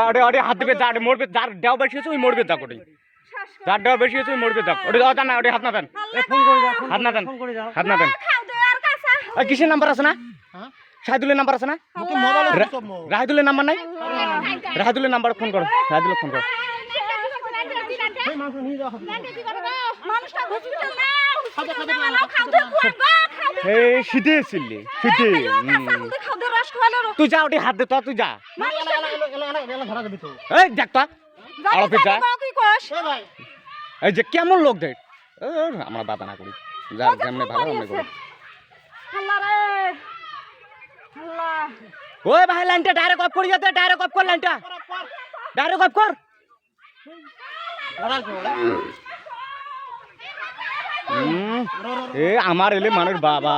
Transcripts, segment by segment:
আরে আরে হাত দিবে যা মরবে যার দেও বেশি আছে ওই মরবে যা কোটি যার দেও বেশি আছে ওই মরবে যা ওটা দাও না ওটা হাত না দেন ফোন করে দাও হাত না দেন ফোন করে দাও হাত না দেন কিসের নাম্বার আছে না শাহিদুলের নাম্বার আছে না রাহিদুলের নাম্বার নাই রাহিদুলের নাম্বার ফোন করো রাহিদুলের ফোন করো এই শীতে ছিলি শীতে তুই যা ওটি হাত দে তো তুই যা এই দেখ তো আলপি যা এই যে কেমন লোক দেখ আমরা দাদা না করি যা যেমনি ভালো আমরা করি ওই ভাই লাইনটা ডাইরেক্ট অফ করে যেতে ডাইরেক্ট অফ কর লাইনটা ডাইরেক্ট অফ কর এ আমার এলে মানুষ বাবা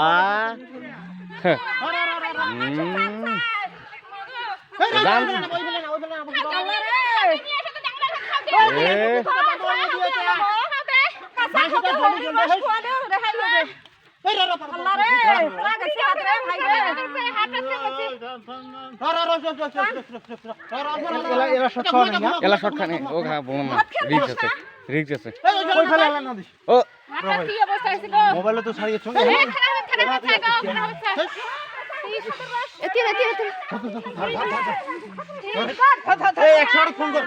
এলা শর্ট খানে ও খা বোন রিক্স আছে রিক্স আছে কই ফেলে না দিস ও কি অবস্থা হইছে গো মোবাইলে তো ছাড়িয়েছ এতি এতি এতি এই 100 ফোন কর